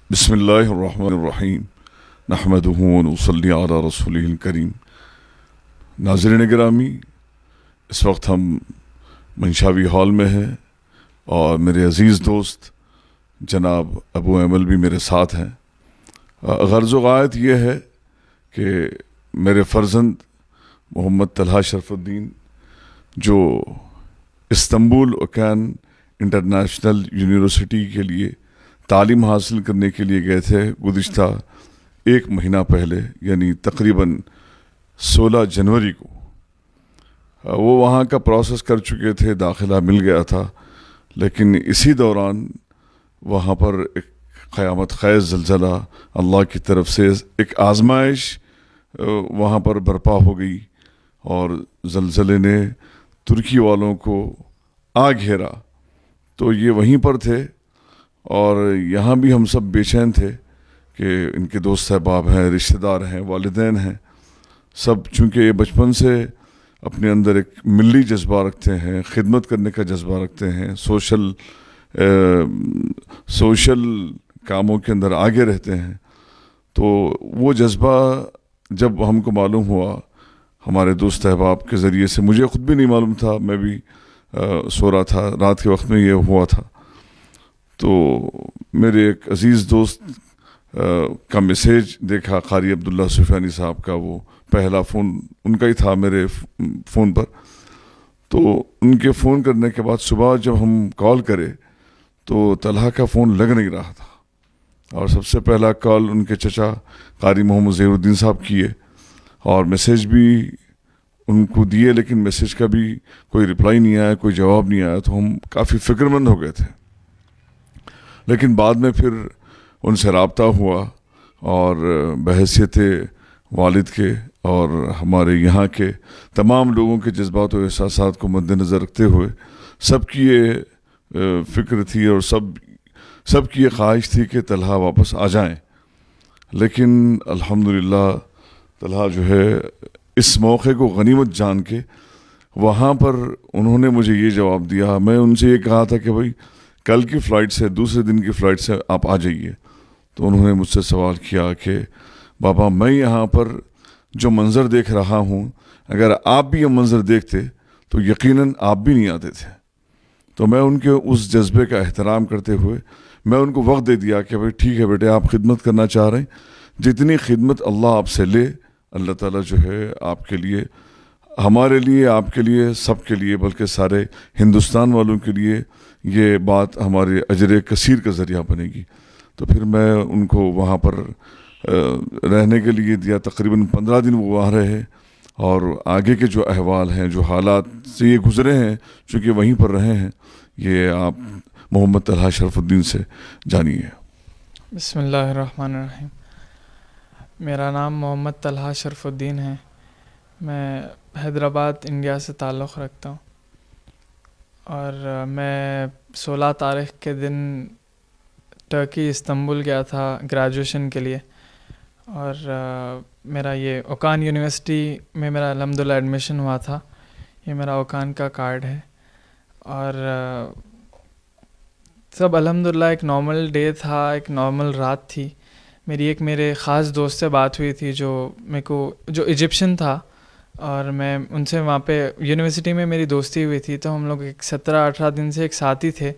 بسم اللہ الرحمن الرحیم نحمدہ و نصلی علی رسولہ الکریم۔ ناظرین گرامی، اس وقت ہم منشاوی ہال میں ہیں اور میرے عزیز دوست جناب ابو ایمل بھی میرے ساتھ ہیں۔ غرض و غایت یہ ہے کہ میرے فرزند محمد طلحہ شرف الدین جو استنبول اوکان انٹرنیشنل یونیورسٹی کے لیے تعلیم حاصل کرنے کے لیے گئے تھے گزشتہ ایک مہینہ پہلے، یعنی تقریباً 16 جنوری کو وہ وہاں کا پروسیس کر چکے تھے، داخلہ مل گیا تھا، لیکن اسی دوران وہاں پر ایک قیامت خیز زلزلہ اللہ کی طرف سے ایک آزمائش وہاں پر برپا ہو گئی اور زلزلے نے ترکی والوں کو آ گھیرا۔ تو یہ وہیں پر تھے اور یہاں بھی ہم سب بے چین تھے کہ ان کے دوست احباب ہیں، رشتہ دار ہیں، والدین ہیں، سب چونکہ یہ بچپن سے اپنے اندر ایک ملی جذبہ رکھتے ہیں، خدمت کرنے کا جذبہ رکھتے ہیں، سوشل کاموں کے اندر آگے رہتے ہیں۔ تو وہ جذبہ جب ہم کو معلوم ہوا ہمارے دوست احباب کے ذریعے سے، مجھے خود بھی نہیں معلوم تھا، میں بھی سو رہا تھا، رات کے وقت میں یہ ہوا تھا، تو میرے ایک عزیز دوست کا میسیج دیکھا، قاری عبداللہ سفیانی صاحب کا، وہ پہلا فون ان کا ہی تھا میرے فون پر۔ تو ان کے فون کرنے کے بعد صبح جب ہم کال کرے تو طلحہ کا فون لگ نہیں رہا تھا، اور سب سے پہلا کال ان کے چچا قاری محمد ظہیر الدین صاحب کیے اور میسیج بھی ان کو دیے، لیکن میسیج کا بھی کوئی رپلائی نہیں آیا، کوئی جواب نہیں آیا، تو ہم کافی فکر مند ہو گئے تھے۔ لیکن بعد میں پھر ان سے رابطہ ہوا اور بحیثیت والد کے اور ہمارے یہاں کے تمام لوگوں کے جذبات و احساسات کو مد نظر رکھتے ہوئے سب کی یہ فکر تھی اور سب کی یہ خواہش تھی کہ طلحہ واپس آ جائیں۔ لیکن الحمدللہ طلحہ جو ہے اس موقع کو غنیمت جان کے وہاں پر انہوں نے مجھے یہ جواب دیا، میں ان سے یہ کہا تھا کہ بھائی کل کی فلائٹ سے، دوسرے دن کی فلائٹ سے آپ آ جائیے، تو انہوں نے مجھ سے سوال کیا کہ بابا میں یہاں پر جو منظر دیکھ رہا ہوں، اگر آپ بھی یہ منظر دیکھتے تو یقیناً آپ بھی نہیں آتے تھے۔ تو میں ان کے اس جذبے کا احترام کرتے ہوئے میں ان کو وقت دے دیا کہ بھائی ٹھیک ہے بیٹے، آپ خدمت کرنا چاہ رہے ہیں، جتنی خدمت اللہ آپ سے لے، اللہ تعالیٰ جو ہے آپ کے لیے، ہمارے لیے، آپ کے لیے، سب کے لیے، بلکہ سارے ہندوستان والوں کے لیے یہ بات ہمارے اجر کثیر کا ذریعہ بنے گی۔ تو پھر میں ان کو وہاں پر رہنے کے لیے دیا، تقریباً 15 دن وہ وہاں رہے، اور آگے کے جو احوال ہیں، جو حالات سے یہ گزرے ہیں، چونکہ وہیں پر رہے ہیں، یہ آپ محمد طلحہ شرف الدین سے جانیے۔ بسم اللہ الرحمن الرحیم۔ میرا نام محمد طلحہ شرف الدین ہے، میں حیدرآباد انڈیا سے تعلق رکھتا ہوں، اور میں 16 تاریخ کے دن ترکی استنبول گیا تھا گریجویشن کے لیے، اور میرا یہ اوکان یونیورسٹی میں میرا الحمدللہ ایڈمیشن ہوا تھا۔ یہ میرا اوکان کا کارڈ ہے، اور سب الحمدللہ ایک نارمل ڈے تھا، ایک نارمل رات تھی۔ میرے خاص دوست سے بات ہوئی تھی جو ایجپشن تھا، اور میں ان سے وہاں پہ یونیورسٹی میں میری دوستی ہوئی تھی، تو ہم لوگ 17-18 دن سے ایک ساتھ ہی تھے۔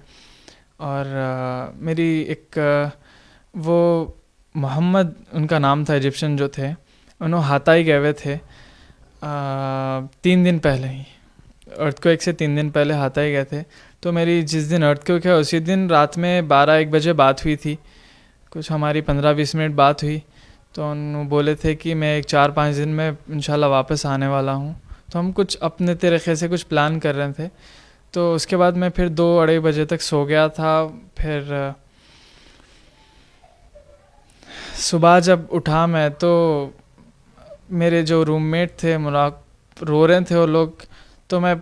اور میری وہ محمد ان کا نام تھا، ایجپشن جو تھے، انہوں ہاتائی گئے ہوئے تھے 3 دن پہلے ہی، ارتھ کویک سے 3 دن پہلے ہاتائی گئے تھے۔ تو میری جس دن ارتھ کویک ہے اسی دن رات میں 12-1 بجے بات ہوئی تھی، کچھ ہماری 15-20 منٹ بات ہوئی، تو انہوں بولے تھے کہ میں 4-5 دن میں انشاءاللہ واپس آنے والا ہوں۔ تو ہم کچھ اپنے طریقے سے کچھ پلان کر رہے تھے، تو اس کے بعد میں پھر 2-2:30 بجے تک سو گیا تھا۔ پھر صبح جب اٹھا میں، تو میرے جو روم میٹ تھے رو رہے تھے وہ لوگ، تو میں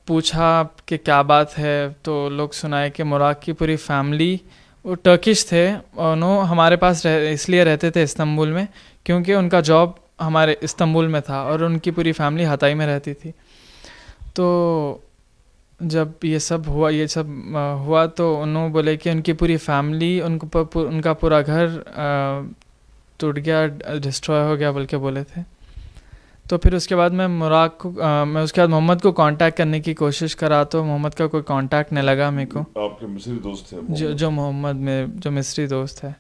پوچھا کہ کیا بات ہے، تو لوگ سنائے کہ مراق کی پوری فیملی، وہ ٹرکش تھے، انہوں ہمارے پاس اس لیے رہتے تھے استنبول میں کیونکہ ان کا جاب ہمارے استنبول میں تھا، اور ان کی پوری فیملی ہاتائی میں رہتی تھی۔ تو جب یہ سب ہوا تو انہوں بولے کہ ان کی پوری فیملی ان کا پورا گھر ٹوٹ گیا, ڈسٹروائے ہو گیا بول کے بولے تھے. تو پھر اس کے بعد میں اس کے بعد محمد کو کانٹیکٹ کرنے کی کوشش کرا تو محمد کا کوئی کانٹیکٹ نہیں لگا میرے کو. آپ کے مصری دوست تھے جو محمد میں جو مصری دوست ہے,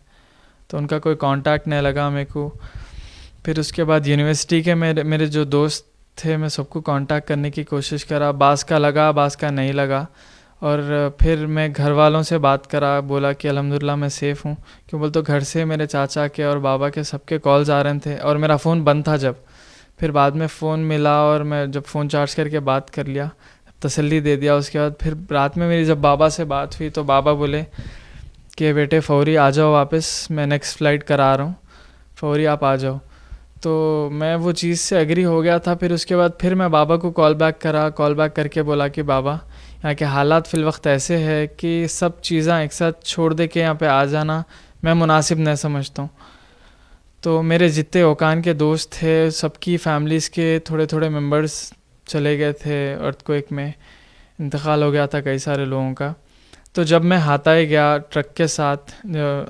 تو ان کا کوئی کانٹیکٹ نہیں لگا میرے کو. پھر اس کے بعد یونیورسٹی کے میرے جو دوست تھے, میں سب کو کانٹیکٹ کرنے کی کوشش کرا, بعض کا لگا بعض کا نہیں لگا. اور پھر میں گھر والوں سے بات کرا, بولا کہ الحمدللہ میں سیف ہوں. کیوں بول تو گھر سے میرے چاچا کے اور بابا کے سب کے کالز آ رہے تھے, اور میرا فون بند تھا. جب پھر بعد میں فون ملا اور میں جب فون چارج کر کے بات کر لیا, تسلی دے دیا. اس کے بعد پھر رات میں میری جب بابا سے بات ہوئی تو بابا بولے کہ بیٹے فوری آ جاؤ واپس, میں نیکسٹ فلائٹ کرا رہا ہوں, فوری آپ آ جاؤ. تو میں وہ چیز سے ایگری ہو گیا تھا. پھر اس کے بعد پھر میں بابا کو کال بیک کر کے بولا کہ بابا یہاں کے حالات فی الوقت ایسے ہے کہ سب چیزیں ایک ساتھ چھوڑ دے کے یہاں پہ آ جانا میں مناسب نہیں سمجھتا ہوں. تو میرے جتنے اوکان کے دوست تھے سب کی فیملیز کے تھوڑے ممبرز چلے گئے تھے, ارتھ کوئک میں انتقال ہو گیا تھا کئی سارے لوگوں کا. تو جب میں ہاتھائی گیا ٹرک کے ساتھ,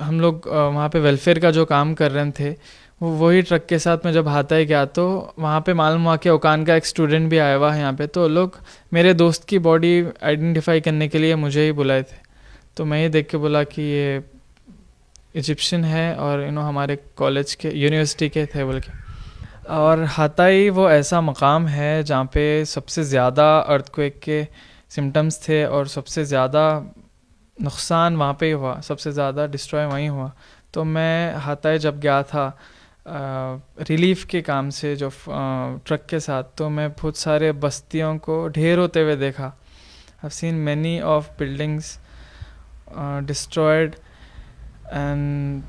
ہم لوگ وہاں پہ ویلفیئر کا جو کام کر رہے تھے وہی ٹرک کے ساتھ میں جب ہاتھائی گیا تو وہاں پہ معلوم ہوا کہ اوکان کا ایک اسٹوڈنٹ بھی آیا ہوا ہے یہاں پہ. تو لوگ میرے دوست کی باڈی آئیڈینٹیفائی کرنے کے لیے مجھے ہی بلائے تھے. تو میں یہ دیکھ کے بولا کہ یہ ایجپشین ہے اور ہمارے کالج کے یونیورسٹی کے تھے بول کے. اور ہاتھائی وہ ایسا مقام ہے جہاں پہ سب سے زیادہ ارتھ کوئک کے سمٹمز تھے اور سب سے زیادہ نقصان وہاں پہ ہی ہوا, سب سے زیادہ ڈسٹروائے وہیں ہوا. تو میں ہاتھائی جب گیا تھا ریلیف کے کام سے جو ٹرک کے ساتھ, تو میں بہت سارے بستیوں کو ڈھیر ہوتے ہوئے دیکھا. I've seen many of buildings destroyed and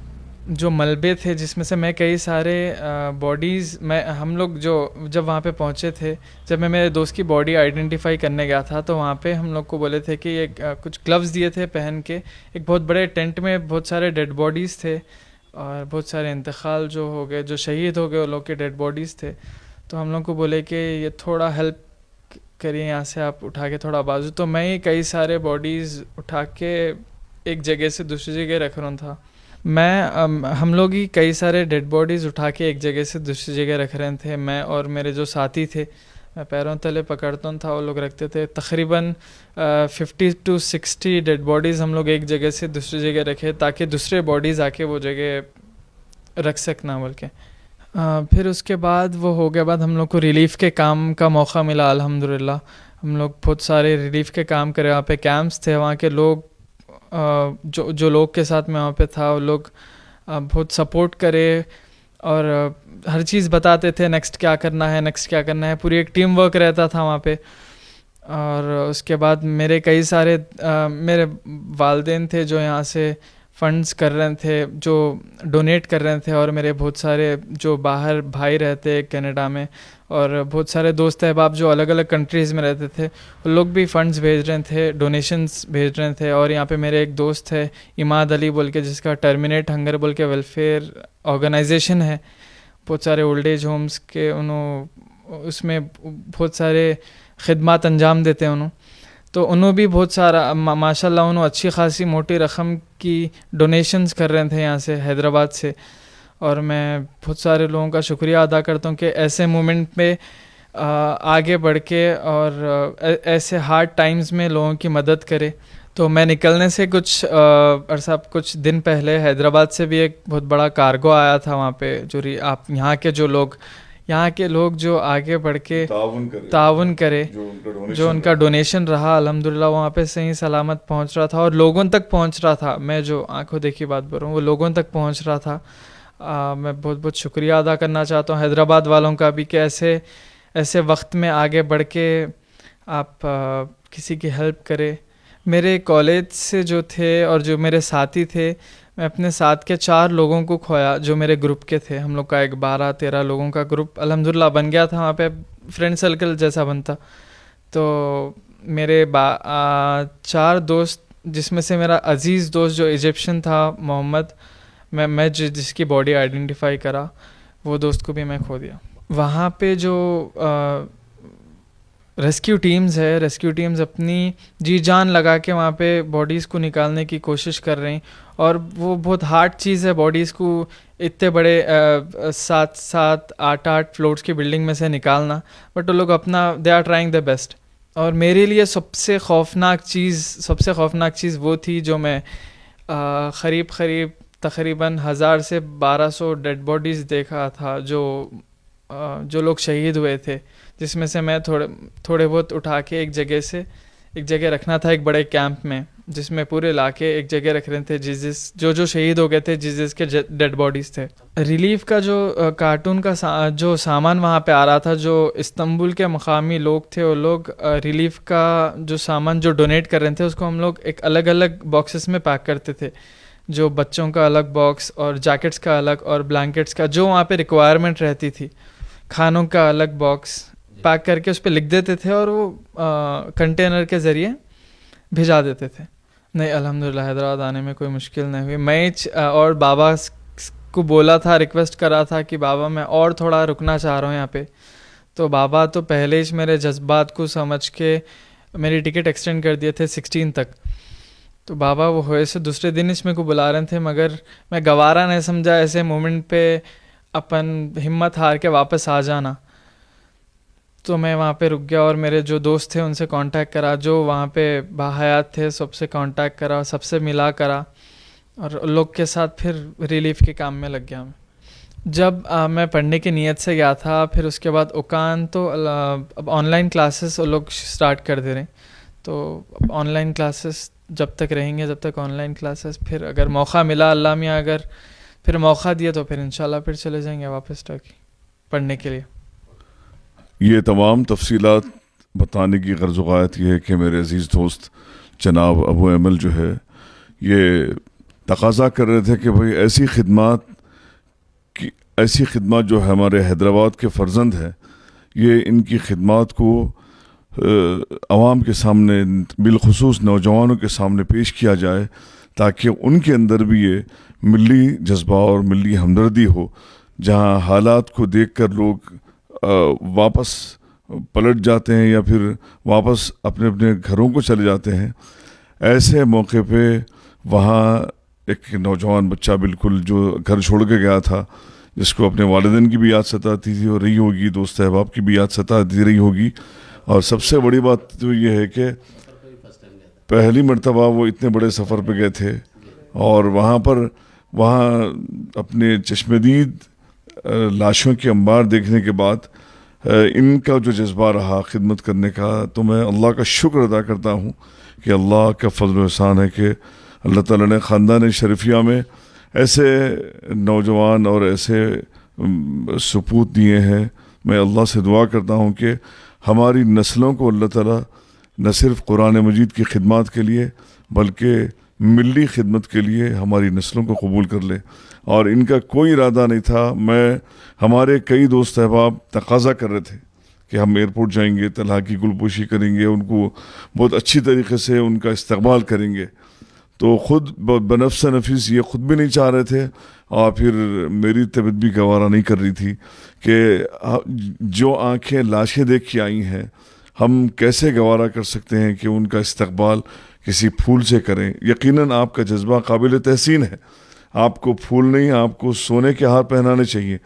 جو ملبے تھے جس میں سے میں کئی سارے باڈیز ہم لوگ جب وہاں پہ پہنچے تھے, جب میں میرے دوست کی باڈی آئیڈینٹیفائی کرنے گیا تھا تو وہاں پہ ہم لوگ کو بولے تھے کہ یہ کچھ گلوز دیے تھے پہن کے. ایک بہت بڑے ٹینٹ میں بہت سارے ڈیڈ باڈیز تھے اور بہت سارے انتقال جو ہو گئے, جو شہید ہو گئے, وہ لوگ کے ڈیڈ باڈیز تھے. تو ہم لوگ کو بولے کہ یہ تھوڑا ہیلپ کریے یہاں سے, آپ اٹھا کے تھوڑا بازو. تو میں ہی کئی سارے باڈیز اٹھا کے ایک جگہ سے دوسری جگہ رکھ رہا تھا. ہم لوگ ہی کئی سارے ڈیڈ باڈیز اٹھا کے ایک جگہ سے دوسری جگہ رکھ رہے تھے. میں اور میرے جو ساتھی تھے, میں پیروں تلے پکڑتا تھا, وہ لوگ رکھتے تھے. تقریباً 50 to 60 ڈیڈ باڈیز ہم لوگ ایک جگہ سے دوسری جگہ رکھے تاکہ دوسرے باڈیز آ کے وہ جگہ رکھ سکنا بول کے. پھر اس کے بعد وہ ہو گیا, بعد ہم لوگ کو ریلیف کے کام کا موقع ملا الحمدللہ. ہم لوگ بہت سارے ریلیف کے کام کرے. وہاں پہ کیمپس تھے, وہاں کے لوگ جو لوگ کے ساتھ میں وہاں پہ تھا وہ لوگ بہت سپورٹ کرے اور ہر چیز بتاتے تھے, نیکسٹ کیا کرنا ہے. پوری ایک ٹیم ورک رہتا تھا وہاں پہ. اور اس کے بعد میرے کئی سارے میرے والدین تھے جو یہاں سے فنڈز کر رہے تھے, جو ڈونیٹ کر رہے تھے. اور میرے بہت سارے جو باہر بھائی رہتے کینیڈا میں, اور بہت سارے دوست احباب جو الگ الگ کنٹریز میں رہتے تھے, وہ لوگ بھی فنڈز بھیج رہے تھے, ڈونیشنز بھیج رہے تھے. اور یہاں پہ میرے ایک دوست ہے اماد علی بول کے, جس کا ٹرمینیٹ ہنگر بول کے ویلفیئر آرگنائزیشن ہے. بہت سارے اولڈ ایج ہومز کے اس میں بہت سارے خدمات انجام دیتے ہیں تو انہوں بھی بہت سارا ماشاء اللہ انہوں اچھی خاصی موٹی رقم کی ڈونیشنز کر رہے تھے یہاں سے حیدرآباد سے. اور میں بہت سارے لوگوں کا شکریہ ادا کرتا ہوں کہ ایسے مومنٹ میں آگے بڑھ کے اور ایسے ہارڈ ٹائمز میں لوگوں کی مدد کرے. تو میں نکلنے سے کچھ دن پہلے حیدرآباد سے بھی ایک بہت بڑا کارگو آیا تھا وہاں پہ, جو آپ یہاں کے لوگ جو آگے بڑھ کے تعاون کرے, جو ان کا ڈونیشن رہا الحمدللہ وہاں پہ صحیح سلامت پہنچ رہا تھا اور لوگوں تک پہنچ رہا تھا. میں جو آنکھوں دیکھی بات بول رہا ہوں وہ لوگوں تک پہنچ رہا تھا. میں بہت بہت شکریہ ادا کرنا چاہتا ہوں حیدرآباد والوں کا بھی کہ ایسے وقت میں آگے بڑھ کے آپ کسی کی ہیلپ کرے. میرے کالج سے جو تھے اور جو میرے ساتھی تھے, میں اپنے ساتھ کے 4 لوگوں کو کھویا جو میرے گروپ کے تھے. ہم لوگ کا ایک 12-13 لوگوں کا گروپ الحمدللہ بن گیا تھا, وہاں پہ فرینڈ سرکل جیسا بنتا. تو میرے 4 دوست, جس میں سے میرا عزیز دوست جو ایجپشین تھا محمد, میں جس کی باڈی آئیڈینٹیفائی کرا, وہ دوست کو بھی میں کھو دیا. وہاں پہ جو ریسکیو ٹیمز ہے، ریسکیو ٹیمز اپنی جی جان لگا کے وہاں پہ باڈیز کو نکالنے کی کوشش کر رہی ہیں، اور وہ بہت ہارڈ چیز ہے باڈیز کو اتنے بڑے 7-8 فلورس کی بلڈنگ میں سے نکالنا، بٹ وہ لوگ اپنا they are trying the best. اور میرے لیے سب سے خوفناک چیز وہ تھی جو میں قریب تقریباً 1000 سے 1200 ڈیڈ باڈیز دیکھا تھا جو لوگ شہید ہوئے تھے، جس میں سے میں تھوڑے بہت اٹھا کے ایک جگہ رکھنا تھا، ایک بڑے کیمپ میں، جس میں پورے علاقے ایک جگہ رکھ رہے تھے جو شہید ہو گئے تھے، جس کے ڈیڈ باڈیز تھے. ریلیف کا جو کارٹون کا جو سامان وہاں پہ آ رہا تھا، جو استنبول کے مقامی لوگ تھے، وہ لوگ ریلیف کا جو سامان جو ڈونیٹ کر رہے تھے، اس کو ہم لوگ ایک الگ باکسز میں پیک کرتے تھے، جو بچوں کا الگ باکس اور جیکٹس کا الگ اور بلینکٹس کا جو وہاں پہ ریکوائرمنٹ رہتی تھی، کھانوں کا الگ باکس پیک کر کے اس پہ لکھ دیتے تھے اور وہ کنٹینر کے ذریعے بھیجا دیتے تھے. نہیں، الحمدللہ حیدرآباد آنے میں کوئی مشکل نہیں ہوئی. میں اور بابا کو بولا تھا، ریکویسٹ کرا تھا کہ بابا میں اور تھوڑا رکنا چاہ رہا ہوں یہاں پہ، تو بابا تو پہلے ہی میرے جذبات کو سمجھ کے میری ٹکٹ ایکسٹینڈ کر دیے تھے 16 تک. تو بابا وہ ہوئے سے دوسرے دن اس میں کو بلا رہے تھے، مگر میں گوارا نہیں سمجھا ایسے مومنٹ پہ اپن ہمت ہار کے واپس آ جانا. تو میں وہاں پہ رک گیا اور میرے جو دوست تھے ان سے کانٹیکٹ کرا، جو وہاں پہ باحیات تھے سب سے کانٹیکٹ کرا، سب سے ملا کرا، اور لوگ کے ساتھ پھر ریلیف کے کام میں لگ گیا. جب میں پڑھنے کی نیت سے گیا تھا، پھر اس کے بعد اوکان تو اب آن لائن کلاسز لوگ سٹارٹ کر دے رہے ہیں، تو آن لائن کلاسز جب تک رہیں گے، جب تک آن لائن کلاسز، پھر اگر موقع ملا اللہ میاں اگر پھر موقع دیا تو پھر انشاءاللہ پھر چلے جائیں گے واپس ٹرکی پڑھنے کے لیے. یہ تمام تفصیلات بتانے کی غرض و غایت یہ ہے کہ میرے عزیز دوست جناب ابو ایمل جو ہے یہ تقاضا کر رہے تھے کہ بھئی ایسی خدمات جو ہمارے حیدرآباد کے فرزند ہیں، یہ ان کی خدمات کو عوام کے سامنے، بالخصوص نوجوانوں کے سامنے پیش کیا جائے، تاکہ ان کے اندر بھی یہ ملی جذبہ اور ملی ہمدردی ہو. جہاں حالات کو دیکھ کر لوگ واپس پلٹ جاتے ہیں یا پھر واپس اپنے گھروں کو چلے جاتے ہیں، ایسے موقع پہ وہاں ایک نوجوان بچہ بالکل جو گھر چھوڑ کے گیا تھا، جس کو اپنے والدین کی بھی یاد ستاتی تھی اور رہی ہوگی، دوست احباب کی بھی یاد ستاتی رہی ہوگی، اور سب سے بڑی بات تو یہ ہے کہ پہلی مرتبہ وہ اتنے بڑے سفر پہ گئے تھے، اور وہاں اپنے چشمدید لاشوں کے انبار دیکھنے کے بعد ان کا جو جذبہ رہا خدمت کرنے کا، تو میں اللہ کا شکر ادا کرتا ہوں کہ اللہ کا فضل و احسان ہے کہ اللہ تعالیٰ نے خاندان شریفیہ میں ایسے نوجوان اور ایسے سپوت دیے ہیں. میں اللہ سے دعا کرتا ہوں کہ ہماری نسلوں کو اللہ تعالیٰ نہ صرف قرآن مجید کی خدمات کے لیے بلکہ ملی خدمت کے لیے ہماری نسلوں کو قبول کر لے. اور ان کا کوئی ارادہ نہیں تھا. ہمارے کئی دوست احباب تقاضا کر رہے تھے کہ ہم ایئرپورٹ جائیں گے، طلحہ کی گلپوشی کریں گے، ان کو بہت اچھی طریقے سے ان کا استقبال کریں گے. تو خود بنفس نفیس یہ خود بھی نہیں چاہ رہے تھے، اور پھر میری طبیعت بھی گوارا نہیں کر رہی تھی کہ جو آنکھیں لاشیں دیکھ کے آئی ہیں، ہم کیسے گوارا کر سکتے ہیں کہ ان کا استقبال کسی پھول سے کریں. یقیناً آپ کا جذبہ قابل تحسین ہے، آپ کو پھول نہیں، آپ کو سونے کے ہار پہنانے چاہیے،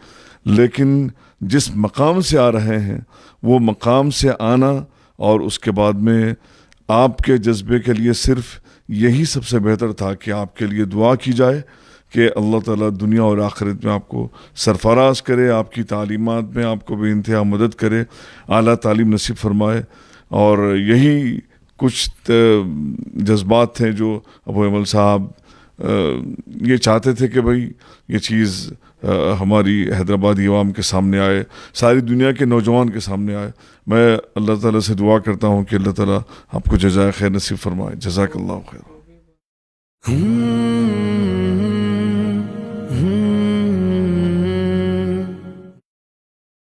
لیکن جس مقام سے آ رہے ہیں وہ مقام سے آنا، اور اس کے بعد میں آپ کے جذبے کے لیے صرف یہی سب سے بہتر تھا کہ آپ کے لیے دعا کی جائے کہ اللہ تعالیٰ دنیا اور آخرت میں آپ کو سرفراز کرے، آپ کی تعلیمات میں آپ کو بے انتہا مدد کرے، اعلیٰ تعلیم نصیب فرمائے. اور یہی کچھ جذبات تھے جو ابو ایمل صاحب یہ چاہتے تھے کہ بھئی یہ چیز ہماری حیدرآبادی عوام کے سامنے آئے، ساری دنیا کے نوجوان کے سامنے آئے. میں اللہ تعالیٰ سے دعا کرتا ہوں کہ اللہ تعالیٰ آپ کو جزائے خیر نصیب فرمائے. جزاک اللہ خیر.